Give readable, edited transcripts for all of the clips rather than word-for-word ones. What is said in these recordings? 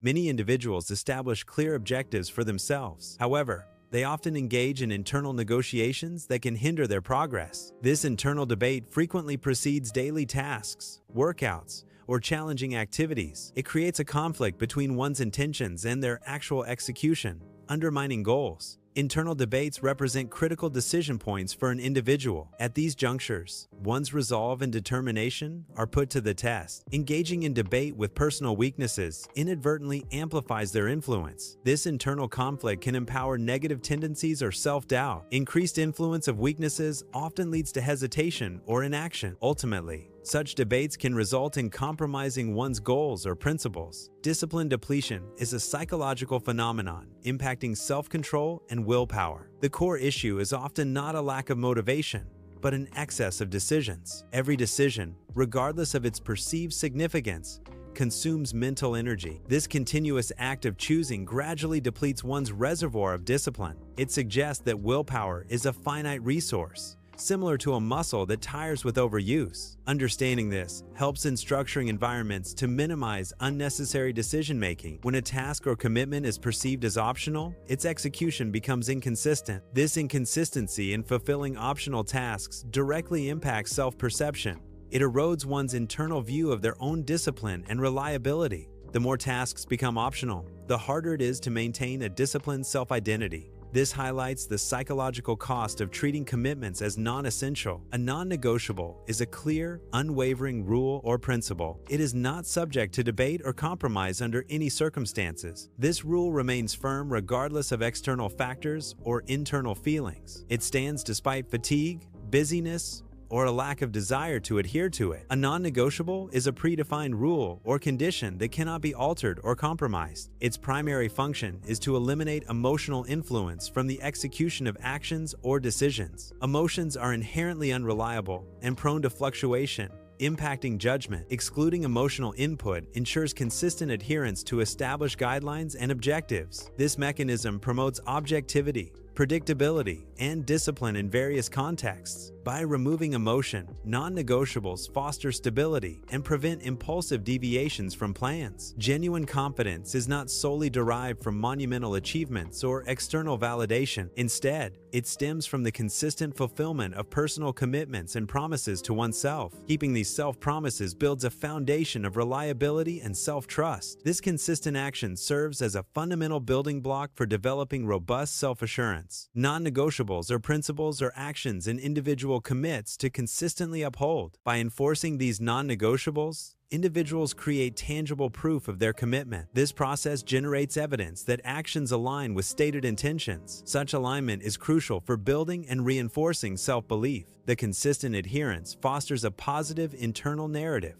Many individuals establish clear objectives for themselves. However, they often engage in internal negotiations that can hinder their progress. This internal debate frequently precedes daily tasks, workouts, or challenging activities. It creates a conflict between one's intentions and their actual execution, undermining goals. Internal debates represent critical decision points for an individual. At these junctures, one's resolve and determination are put to the test. Engaging in debate with personal weaknesses inadvertently amplifies their influence. This internal conflict can empower negative tendencies or self-doubt. Increased influence of weaknesses often leads to hesitation or inaction. Ultimately, such debates can result in compromising one's goals or principles. Discipline depletion is a psychological phenomenon impacting self-control and willpower. The core issue is often not a lack of motivation, but an excess of decisions. Every decision, regardless of its perceived significance, consumes mental energy. This continuous act of choosing gradually depletes one's reservoir of discipline. It suggests that willpower is a finite resource, similar to a muscle that tires with overuse. Understanding this helps in structuring environments to minimize unnecessary decision-making. When a task or commitment is perceived as optional, its execution becomes inconsistent. This inconsistency in fulfilling optional tasks directly impacts self-perception. It erodes one's internal view of their own discipline and reliability. The more tasks become optional, the harder it is to maintain a disciplined self-identity. This highlights the psychological cost of treating commitments as non-essential. A non-negotiable is a clear, unwavering rule or principle. It is not subject to debate or compromise under any circumstances. This rule remains firm regardless of external factors or internal feelings. It stands despite fatigue, busyness, or a lack of desire to adhere to it. A non-negotiable is a predefined rule or condition that cannot be altered or compromised. Its primary function is to eliminate emotional influence from the execution of actions or decisions. Emotions are inherently unreliable and prone to fluctuation, impacting judgment. Excluding emotional input ensures consistent adherence to established guidelines and objectives. This mechanism promotes objectivity, predictability, and discipline in various contexts. By removing emotion, non-negotiables foster stability and prevent impulsive deviations from plans. Genuine confidence is not solely derived from monumental achievements or external validation. Instead, it stems from the consistent fulfillment of personal commitments and promises to oneself. Keeping these self-promises builds a foundation of reliability and self-trust. This consistent action serves as a fundamental building block for developing robust self-assurance. Non-negotiables are principles or actions an individual commits to consistently uphold. By enforcing these non-negotiables, individuals create tangible proof of their commitment. This process generates evidence that actions align with stated intentions. Such alignment is crucial for building and reinforcing self-belief. The consistent adherence fosters a positive internal narrative.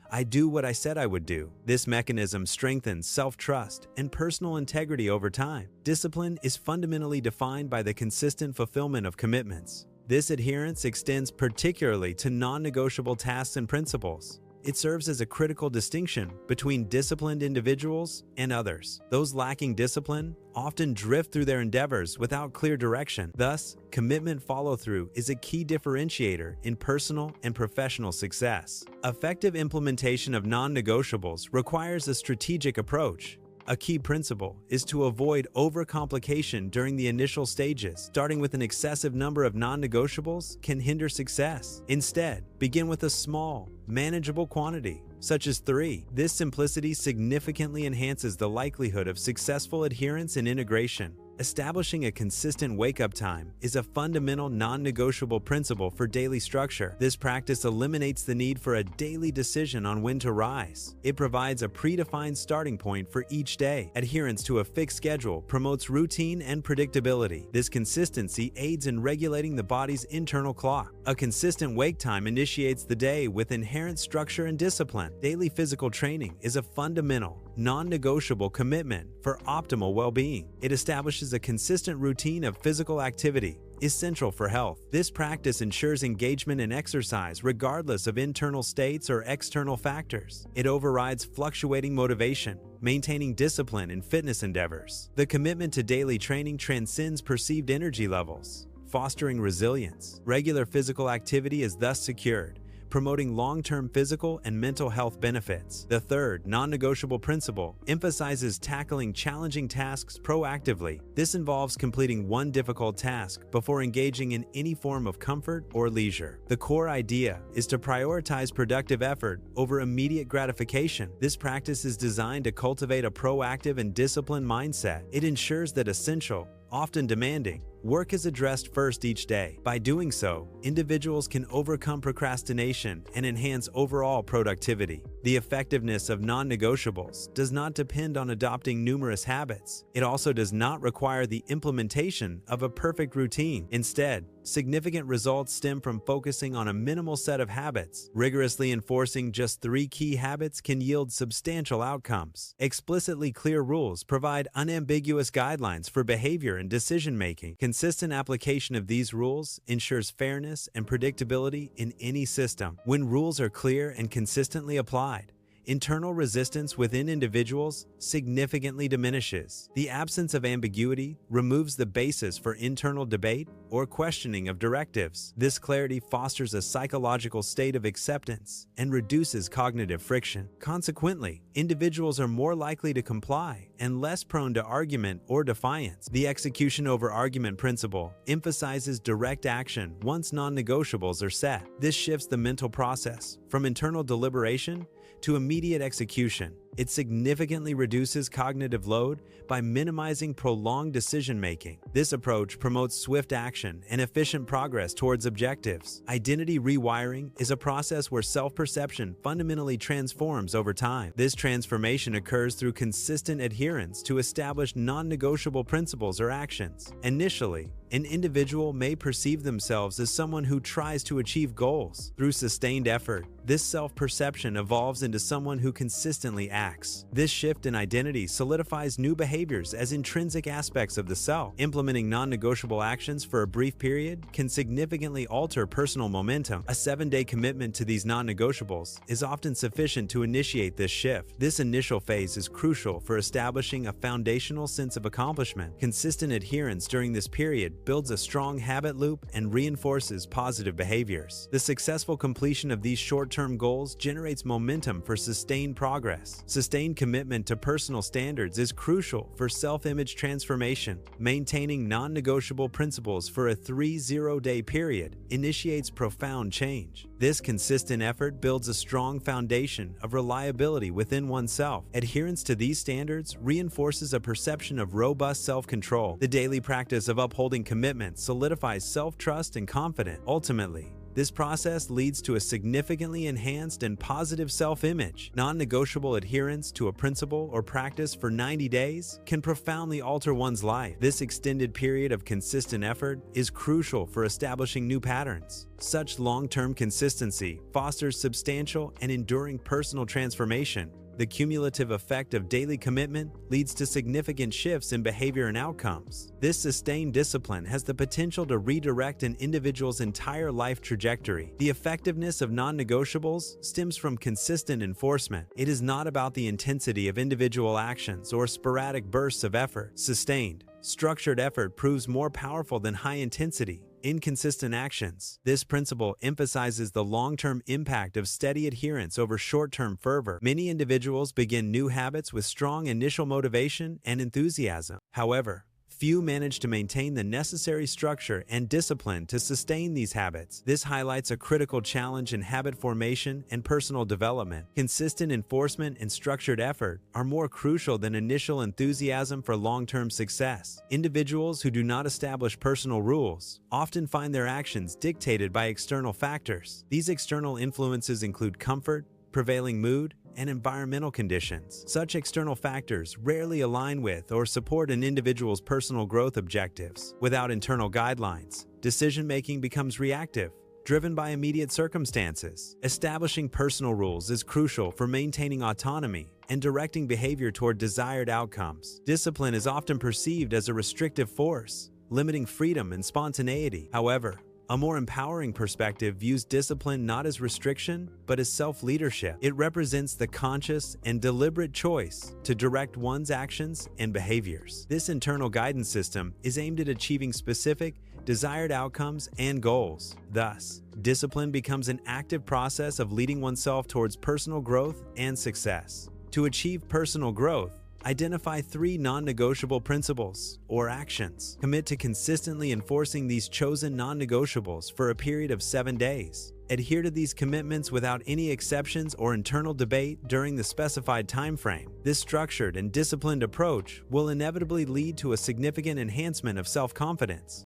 I do what I said I would do. This mechanism strengthens self-trust and personal integrity over time. Discipline is fundamentally defined by the consistent fulfillment of commitments. This adherence extends particularly to non-negotiable tasks and principles. It serves as a critical distinction between disciplined individuals and others. Those lacking discipline often drift through their endeavors without clear direction. Thus, commitment follow-through is a key differentiator in personal and professional success. Effective implementation of non-negotiables requires a strategic approach. A key principle is to avoid overcomplication during the initial stages. Starting with an excessive number of non-negotiables can hinder success. Instead, begin with a small, manageable quantity, such as 3. This simplicity significantly enhances the likelihood of successful adherence and integration. Establishing a consistent wake-up time is a fundamental non-negotiable principle for daily structure. This practice eliminates the need for a daily decision on when to rise. It provides a predefined starting point for each day. Adherence to a fixed schedule promotes routine and predictability. This consistency aids in regulating the body's internal clock. A consistent wake time initiates the day with inherent structure and discipline. Daily physical training is a fundamental, non-negotiable commitment for optimal well-being. It establishes a consistent routine of physical activity, essential for health. This practice ensures engagement in exercise regardless of internal states or external factors. It overrides fluctuating motivation, maintaining discipline in fitness endeavors. The commitment to daily training transcends perceived energy levels, fostering resilience. Regular physical activity is thus secured, promoting long-term physical and mental health benefits. The third, non-negotiable principle, emphasizes tackling challenging tasks proactively. This involves completing one difficult task before engaging in any form of comfort or leisure. The core idea is to prioritize productive effort over immediate gratification. This practice is designed to cultivate a proactive and disciplined mindset. It ensures that essential, often demanding, work is addressed first each day. By doing so, individuals can overcome procrastination and enhance overall productivity. The effectiveness of non-negotiables does not depend on adopting numerous habits. It also does not require the implementation of a perfect routine. Instead, significant results stem from focusing on a minimal set of habits. Rigorously enforcing just 3 key habits can yield substantial outcomes. Explicitly clear rules provide unambiguous guidelines for behavior and decision-making. Consistent application of these rules ensures fairness and predictability in any system. When rules are clear and consistently applied, internal resistance within individuals significantly diminishes. The absence of ambiguity removes the basis for internal debate or questioning of directives. This clarity fosters a psychological state of acceptance and reduces cognitive friction. Consequently, individuals are more likely to comply and less prone to argument or defiance. The execution over argument principle emphasizes direct action once non-negotiables are set. This shifts the mental process from internal deliberation to immediate execution. It significantly reduces cognitive load by minimizing prolonged decision-making. This approach promotes swift action and efficient progress towards objectives. Identity rewiring is a process where self-perception fundamentally transforms over time. This transformation occurs through consistent adherence to established non-negotiable principles or actions. Initially, an individual may perceive themselves as someone who tries to achieve goals. Through sustained effort, this self-perception evolves into someone who consistently acts. This shift in identity solidifies new behaviors as intrinsic aspects of the self. Implementing non-negotiable actions for a brief period can significantly alter personal momentum. A 7-day commitment to these non-negotiables is often sufficient to initiate this shift. This initial phase is crucial for establishing a foundational sense of accomplishment. Consistent adherence during this period builds a strong habit loop and reinforces positive behaviors. The successful completion of these short-term goals generates momentum for sustained progress. Sustained commitment to personal standards is crucial for self-image transformation. Maintaining non-negotiable principles for a 30-day period initiates profound change. This consistent effort builds a strong foundation of reliability within oneself. Adherence to these standards reinforces a perception of robust self-control. The daily practice of upholding commitment solidifies self-trust and confidence. Ultimately, this process leads to a significantly enhanced and positive self-image. Non-negotiable adherence to a principle or practice for 90 days can profoundly alter one's life. This extended period of consistent effort is crucial for establishing new patterns. Such long-term consistency fosters substantial and enduring personal transformation. The cumulative effect of daily commitment leads to significant shifts in behavior and outcomes. This sustained discipline has the potential to redirect an individual's entire life trajectory. The effectiveness of non-negotiables stems from consistent enforcement. It is not about the intensity of individual actions or sporadic bursts of effort. Sustained, structured effort proves more powerful than high-intensity, inconsistent actions. This principle emphasizes the long-term impact of steady adherence over short-term fervor. Many individuals begin new habits with strong initial motivation and enthusiasm. However, few manage to maintain the necessary structure and discipline to sustain these habits. This highlights a critical challenge in habit formation and personal development. Consistent enforcement and structured effort are more crucial than initial enthusiasm for long-term success. Individuals who do not establish personal rules often find their actions dictated by external factors. These external influences include comfort, prevailing mood, and environmental conditions. Such external factors rarely align with or support an individual's personal growth objectives. Without internal guidelines, decision-making becomes reactive, driven by immediate circumstances. Establishing personal rules is crucial for maintaining autonomy and directing behavior toward desired outcomes. Discipline is often perceived as a restrictive force, limiting freedom and spontaneity. However, a more empowering perspective views discipline not as restriction, but as self-leadership. It represents the conscious and deliberate choice to direct one's actions and behaviors. This internal guidance system is aimed at achieving specific, desired outcomes, and goals. Thus, discipline becomes an active process of leading oneself towards personal growth and success. To achieve personal growth, identify 3 non-negotiable principles or actions. Commit to consistently enforcing these chosen non-negotiables for a period of 7 days. Adhere to these commitments without any exceptions or internal debate during the specified time frame. This structured and disciplined approach will inevitably lead to a significant enhancement of self-confidence.